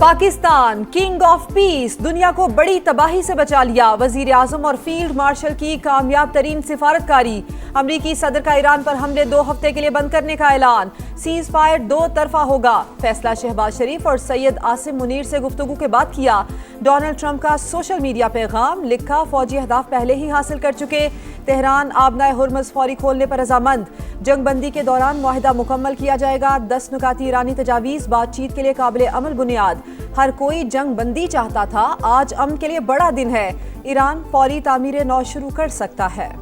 Pakistan king of peace दुनिया को बड़ी तबाही से बचा लिया। वजीर आजम और फील्ड मार्शल की कामयाब तरीन सिफारतकारी। अमरीकी सदर का ईरान पर हमले 2 हफ्ते के लिए बंद करने का ऐलान। सीज फायर 2 तरफा होगा। फैसला शहबाज शरीफ और सैयद आसिम मुनीर से गुफ्तगू के बाद किया। डोनाल्ड ट्रंप का सोशल मीडिया पैगाम लिखा, फौजी अहदाफ पहले ही हासिल कर चुके। तेहरान आबनाए हुर्मुज़ फौरी खोलने पर रजामंद। जंगबंदी के दौरान मुआहिदा मुकम्मल किया जाएगा। 10 नुकाती ईरानी तजावीज़ बातचीत के लिए काबिल अमल बुनियाद। हर कोई जंग बंदी चाहता था, आज अमन के लिए बड़ा दिन है। ईरान फौरी तामीर नौ शुरू कर सकता है।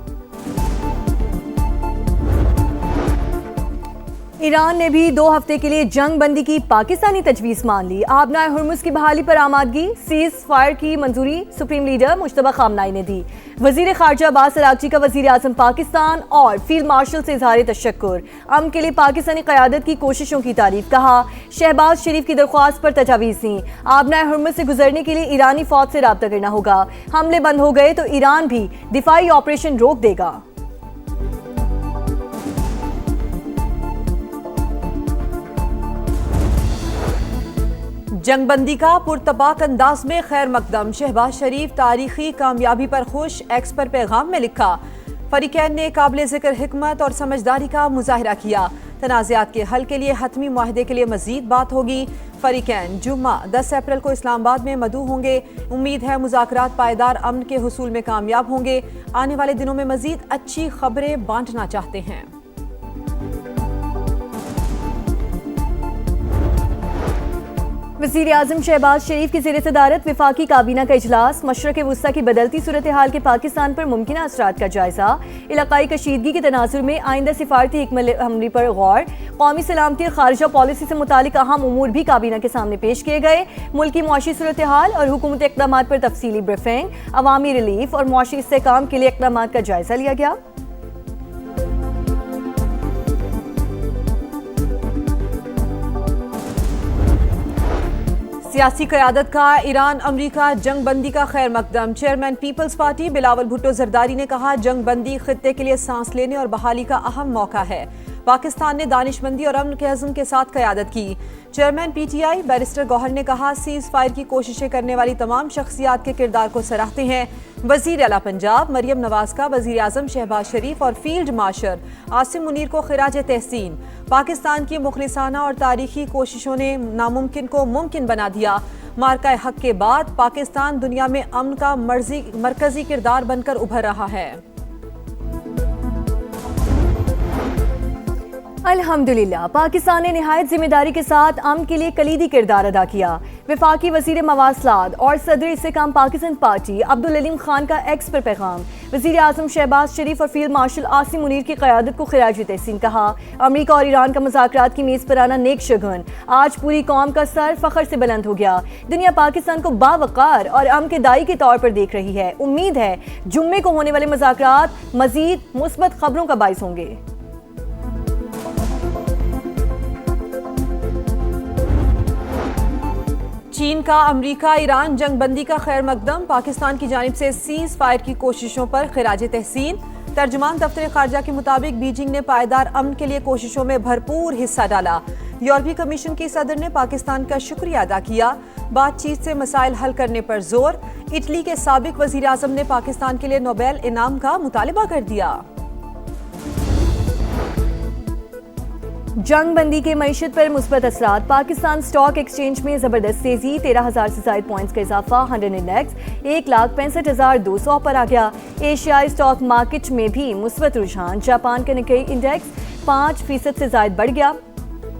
ईरान ने भी 2 हफ्ते के लिए जंग बंदी की पाकिस्तानी तजवीज़ मान ली। आबनाए हुर्मुज़ की बहाली पर आमादगी। सीज फायर की मंजूरी सुप्रीम लीडर मुश्तबा खामनाई ने दी। वजीर खारजा अब्बास अरागची का वजीर आज़म पाकिस्तान और फील्ड मार्शल से इजहार तशक्कुर। अमन के लिए पाकिस्तानी क़यादत की कोशिशों की तारीफ। कहा, शहबाज शरीफ की दरख्वास्त पर तजावीज़ दी। आबनाए हुर्मुज़ से गुजरने के लिए ईरानी फौज से रब्ता करना होगा। हमले बंद हो गए तो ईरान भी दिफाई ऑपरेशन रोक देगा। जंगबंदी का पुरतबाक अंदाज में खैर मकदम। शहबाज शरीफ तारीखी कामयाबी पर खुश। एक्स पर पैगाम में लिखा, फरीकैन ने काबिल ज़िक्र हिकमत और समझदारी का मुजाहिरा किया। तनाज़ात के हल के लिए हतमी मुआहदे के लिए मजीद बात होगी। फरीकैन जुम्मा 10 अप्रैल को इस्लामाबाद में मदऊ होंगे। उम्मीद है मुज़ाकरात पायदार अमन के हुसूल में कामयाब होंगे। आने वाले दिनों में मजीद अच्छी खबरें बांटना चाहते हैं। वज़ीर आज़म शहबाज शरीफ की ज़ेर सदारत वफाकी काबीना का इजलास। मशरक़ वुस्ता की बदलती सूरत हाल के पाकिस्तान पर मुमकिन असरात का जायजा। इलाकाई कशीदगी के तनाजुर में आइंदा सिफारती हिकमत अमली पर गौर। कौमी सलामती और खारजा पॉलिसी से मुतालिक अहम उमूर भी काबीना के सामने पेश किए गए। मुल्की मुआशी सूरत हाल और हुकूमती इक़दामात पर तफसीली ब्रीफिंग। अवामी रिलीफ और मुआशी इस्तेहकाम के लिए इक़दामात का जायजा लिया गया। सियासी क़यादत का ईरान अमरीका जंग बंदी का खैर मकदम। चेयरमैन पीपल्स पार्टी बिलावल भुट्टो जरदारी ने कहा, जंग बंदी खित्ते के लिए सांस लेने और बहाली का अहम मौका है। पाकिस्तान ने दानिशमंदी और अमन के अज़्म के साथ क़यादत की। चेयरमैन पीटीआई बैरिस्टर गौहर ने कहा, सीज फायर की कोशिशें करने वाली तमाम शख्सियात के किरदार को सराहते हैं। वज़ीर आला पंजाब मरियम नवाज का वज़ीर आज़म शहबाज शरीफ और फील्ड मार्शल आसिम मुनीर को खिराज तहसीन। पाकिस्तान की मुखलिसाना और तारीखी कोशिशों ने नामुमकिन को मुमकिन बना दिया। मार्का हक के बाद पाकिस्तान दुनिया में अमन का मरकजी किरदार बनकर उभर रहा है। अल्हम्दुलिल्लाह, पाकिस्तान ने निहायत जिम्मेदारी के साथ अमन के लिए कलीदी किरदार अदा किया। वफाकी वज़ीर मवासलात और सदर इस्तेकाम पाकिस्तान पार्टी अब्दुल अलीम खान का एक्स पर पैगाम। वज़ीर आज़म शहबाज शरीफ और फील्ड मार्शल आसिम मुनीर की क़यादत को खिराज तहसीन। कहा, अमरीका और ईरान का मुज़ाकरात की मेज़ पर आना नेक शगुन। आज पूरी कौम का सर फ़ख्र से बुलंद हो गया। दुनिया पाकिस्तान को बावक़ार और अमन के दाई के तौर पर देख रही है। उम्मीद है जुम्मे को होने वाले मुज़ाकरात मज़ीद मुस्बत खबरों का बाइस होंगे। चीन का अमरीका ईरान जंग बंदी का खैर मकदम। पाकिस्तान की जानिब से सीज फायर की कोशिशों पर खिराज तहसीन। तर्जुमान दफ्तर खारजा के मुताबिक बीजिंग ने पायदार अमन के लिए कोशिशों में भरपूर हिस्सा डाला। यूरोपीय कमीशन की सदर ने पाकिस्तान का शुक्रिया अदा किया। बातचीत से मसाइल हल करने पर जोर। इटली के साबिक वजीर आजम ने पाकिस्तान के लिए नोबेल इनाम का मुतालबा कर दिया। जंग बंदी के मईशत पर मुस्बत असरात। पाकिस्तान स्टॉक एक्सचेंज में जबरदस्त तेजी। 13,000 से ज्यादा पॉइंट्स का इजाफा। 100 इंडेक्स 1,65,200 पर आ गया। एशियाई स्टॉक मार्केट में भी मुस्बत रुझान। जापान का निक्केई इंडेक्स 5% से ज्यादा बढ़ गया।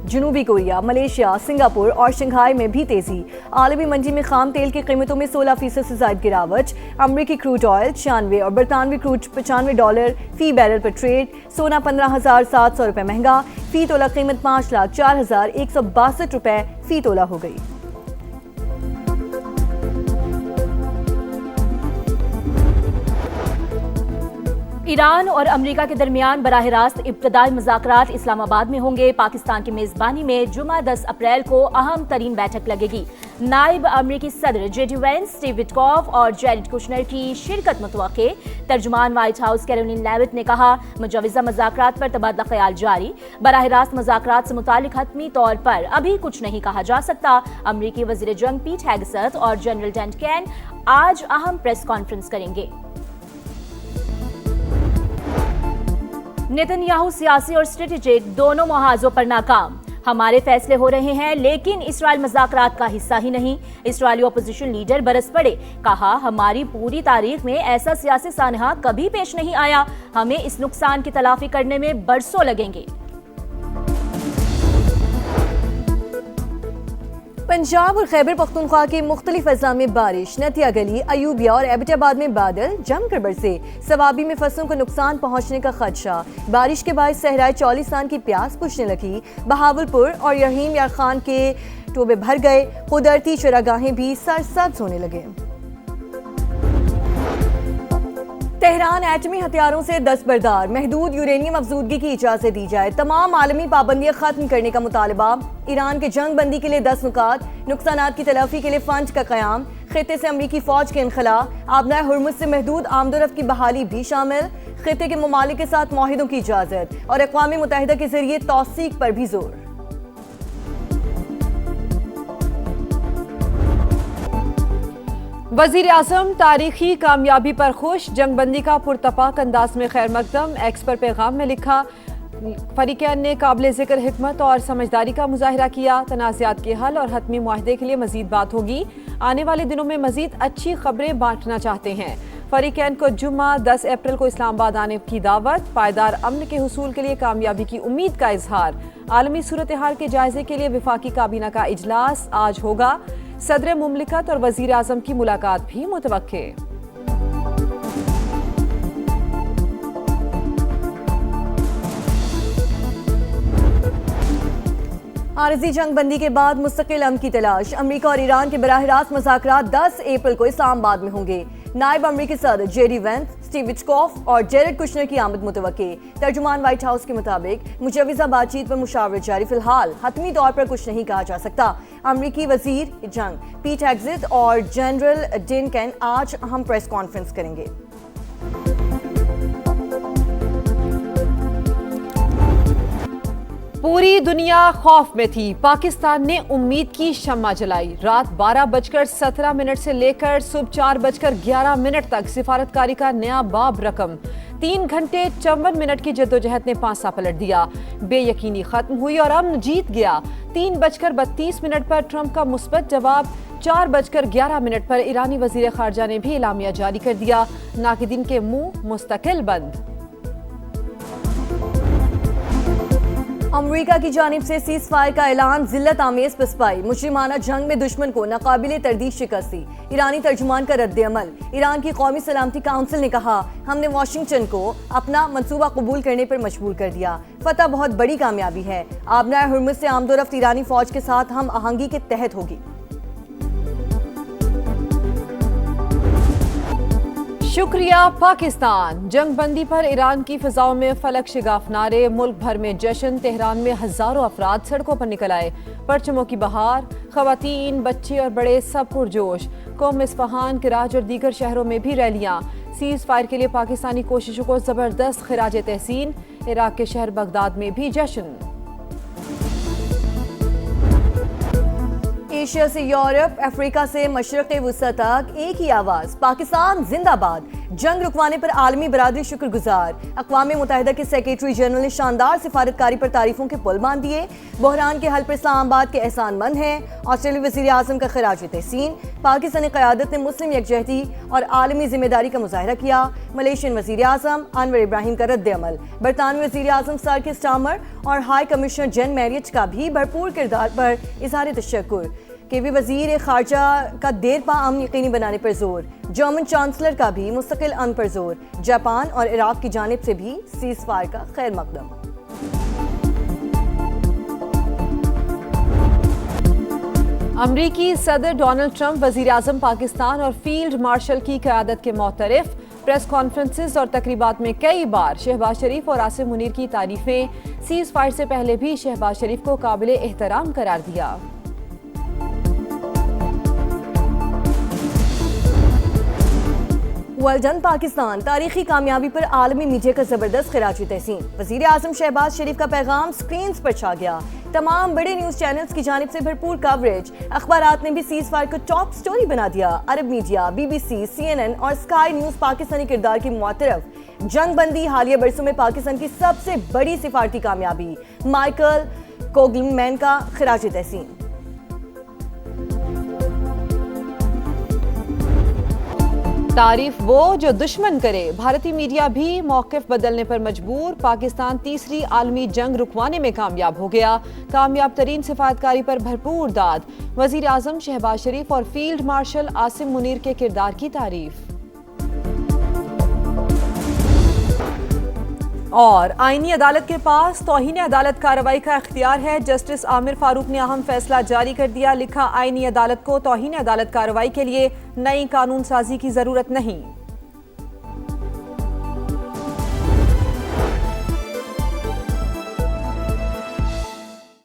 जनूबी कोरिया, मलेशिया, सिंगापुर और शंघाई में भी तेजी। आलमी मंडी में खाम तेल की कीमतों में 16% से ज्यादा गिरावट। अमरीकी क्रूड ऑयल 96 और बरतानवी क्रूड $95 फी बैरल पर ट्रेड। सोना 15,700 रुपये महंगा। फी तोला कीमत 5,04,162 रुपये फी तोला हो गई। ईरान और अमेरिका के दरमियान बराह रास्त इब्तदाई मुज़ाकरात इस्लामाबाद में होंगे। पाकिस्तान की मेजबानी में जुमा 10 अप्रैल को अहम तरीन बैठक लगेगी। नायब अमेरिकी सदर जेडी वेंस, स्टीव विटकॉफ और जेरेड कुशनर की शिरकत मुतवक्के। तर्जुमान व्हाइट हाउस कैरोलिन लेविट ने कहा, मुजवज़ा मुज़ाकरात पर तबादला ख्याल जारी। बराह रास्त मुज़ाकरात से मुतालिक हतमी तौर पर अभी कुछ नहीं कहा जा सकता। अमेरिकी वज़ीर जंग पीट हेगसेथ और जनरल डेन केन आज अहम प्रेस कॉन्फ्रेंस करेंगे। नेतन्याहू सियासी और स्ट्रेटेजिक दोनों मुहाजों पर नाकाम। हमारे फैसले हो रहे हैं लेकिन इसराइल मज़ाकरात का हिस्सा ही नहीं। इसराइली अपोजिशन लीडर बरस पड़े, कहा हमारी पूरी तारीख में ऐसा सियासी सानहा कभी पेश नहीं आया। हमें इस नुकसान की तलाफी करने में बरसों लगेंगे। पंजाब और खैबर पख्तूनख्वा के मुख्तलिफ अजला में बारिश। नतिया गली, अयूबिया और एबटाबाद में बादल जमकर बरसे। सवाबी में फसलों को नुकसान पहुंचने का खदशा। बारिश के बाद सहराए चौलिस्तान की प्यास बुझने लगी। बहावलपुर और रहीम यार खान के टोबे भर गए। कुदरती चरागाहें भी सरसब्ज होने लगे। तेहरान एटमी हथियारों से दस्तबरदार, महदूद यूरेनियम अफजूदगी की इजाजत दी जाए। तमाम आलमी पाबंदियां खत्म करने का मुतालबा। ईरान के जंग बंदी के लिए 10 नुकात। नुकसानात की तलाफी के लिए फंड का क़याम। खिते से अमरीकी फौज के इनखला। आबनाए हुर्मुज़ से महदूद आमदोरफ्त की बहाली भी शामिल। खिते के ममालिक के साथ मुआहिदों की इजाजत और अक़वाम मुत्तहिदा के जरिए तौसीक पर भी जोर। वज़ीर आज़म तारीखी कामयाबी पर खुश। जंगबंदी का पुरतपाक अंदाज में खैर मकदम। एक्स पर पैगाम में लिखा, फरीक़ैन ने काबिल ज़िक्र हिकमत और समझदारी का मुजाहिरा किया। तनाज़ात के हल और हतमी मुआहदे के लिए मज़ीद बात होगी। आने वाले दिनों में मज़ीद अच्छी खबरें बांटना चाहते हैं। फरीक़ैन को जुम्मा 10 अप्रैल को इस्लामाबाद आने की दावत। पायदार अमन के हुसूल के लिए कामयाबी की उम्मीद का इजहार। आलमी सूरत हाल के जायजे के लिए वफाकी काबीना का इजलास आज होगा। सदर मुमलिकत और वज़ीर आज़म की मुलाकात भी मुतवक्के। आरजी जंगबंदी के बाद मुस्तकिल अमन की तलाश। अमेरिका और ईरान के बराह रास्त मुज़ाकरात 10 अप्रैल को इस्लामाबाद में होंगे। नायब अमेरिकी सदर जेडी वेंस, स्टीव विटकॉफ और जेरेड कुशनर की आमद मुतवक्के। तर्जुमान व्हाइट हाउस के मुताबिक मुजवज़ा बातचीत पर मुशावरत जारी। फिलहाल हतमी तौर पर कुछ नहीं कहा जा सकता। अमेरिकी वज़ीर जंग पीट हेगसेथ और जनरल डेन केन आज अहम प्रेस कॉन्फ्रेंस करेंगे। पूरी दुनिया खौफ में थी। पाकिस्तान ने उम्मीद की शम्मा जलाई। रात 12:17 से लेकर सुबह 4:11 तक सिफारतकारी का नया बाब रकम। 3 घंटे 54 मिनट की जद्दोजहद ने पांसा पलट दिया। बेयकीनी खत्म हुई और अमन जीत गया। 3:32 पर ट्रंप का मुस्बत जवाब। 4:11 पर ईरानी वजीर खारजा ने भी इलामिया जारी कर दिया। नाकिदीन के मुंह मुस्तकिल बंद। अमेरिका की जानिब से सीज फायर का ऐलान। जिल्लत आमेज पसपाई। मुजरिमाना जंग में दुश्मन को नाकाबिले तरदीद शिकस्ती। ईरानी तर्जुमान का रद्द अमल। ईरान की कौमी सलामती काउंसिल ने कहा, हमने वाशिंगटन को अपना मंसूबा कबूल करने पर मजबूर कर दिया। फतह बहुत बड़ी कामयाबी है। आबनाए हुर्मुज़ से आमदोरफ्त ईरानी फौज के साथ हम आहंगी के तहत होगी। शुक्रिया पाकिस्तान। जंगबंदी पर ईरान की फिजाओं में फलक शिगाफ नारे। मुल्क भर में जश्न। तेहरान में हजारों अफराद सड़कों पर निकल आए। परचमों की बहार। खवातीन, बच्चे और बड़े सब पुरजोश। कौम इस्फहान, कराच और दीगर शहरों में भी रैलियां। सीज फायर के लिए पाकिस्तानी कोशिशों को जबरदस्त खिराज तहसीन। इराक के शहर बगदाद में भी जश्न। एशिया से यूरोप, अफ्रीका से मशरक़ वुस्ता तक एक ही आवाज़, पाकिस्तान जिंदाबाद। जंग रुकवाने पर आलमी बरादरी शुक्रगुजार। अक़वाम मुत्तहिदा के सेक्रेटरी जनरल ने शानदार सिफारतकारी पर तारीफों के पुल बांध दिए। बहरान के हल पर इस्लामाबाद के एहसानमंद हैं। ऑस्ट्रेलियाई वज़ीर आज़म का खिराज तहसीन। पाकिस्तानी क़यादत ने मुस्लिम यकजहती और आलमी जिम्मेदारी का मुजाहरा किया। मलेशियन वज़ीर आज़म अनवर इब्राहिम का रद्द अमल। बरतानवी वज़ीर आज़म सर के स्टामर और हाई कमिश्नर जेन मैरियट का भी भरपूर किरदार पर इज़हार तशक्कुर। केवी वज़ीर खारजा का देर पा अमन यकीनी बनाने पर जोर। जर्मन चांसलर का भी मुस्तकिल अमन पर जोर। जापान और इराक की जानिब से भी सीज फायर का खैर मकदम। अमरीकी सदर डोनाल्ड ट्रंप वज़ीर आज़म पाकिस्तान और फील्ड मार्शल की क़यादत के मोतरफ। प्रेस कॉन्फ्रेंसेस और तकरीबात में कई बार शहबाज शरीफ और आसिम मुनीर की तारीफें, सीज फायर से पहले भी शहबाज शरीफ को काबिले एहतराम करार दिया। वेलडन पाकिस्तान, तारीखी कामयाबी पर आलमी मीडिया का जबरदस्त खिराजी तहसीन। वजीर आजम शहबाज शरीफ का पैगाम स्क्रीन पर छा गया। तमाम बड़े न्यूज चैनल्स की जानिब से भरपूर कवरेज। अखबारात ने भी सीज फायर को टॉप स्टोरी बना दिया। अरब मीडिया, BBC, CNN और स्काई न्यूज पाकिस्तानी किरदार की मुआतरफ। जंग बंदी हालिया बरसों में पाकिस्तान की सबसे बड़ी सिफारती कामयाबी। माइकल कोगलमैन का खिराजी तहसीन। तारीफ वो जो दुश्मन करे, भारतीय मीडिया भी मौक़िफ़ बदलने पर मजबूर। पाकिस्तान तीसरी आलमी जंग रुकवाने में कामयाब हो गया। कामयाब तरीन सिफारतकारी पर भरपूर दाद। वज़ीर आज़म शहबाज शरीफ और फील्ड मार्शल आसिम मुनीर के किरदार की तारीफ। और आईनी अदालत के पास तौहीन अदालत कार्रवाई का इख्तियार है। जस्टिस आमिर फारूक ने अहम फैसला जारी कर दिया। लिखा, आईनी अदालत को तौहीन अदालत कार्रवाई के लिए नई कानून साजी की जरूरत नहीं।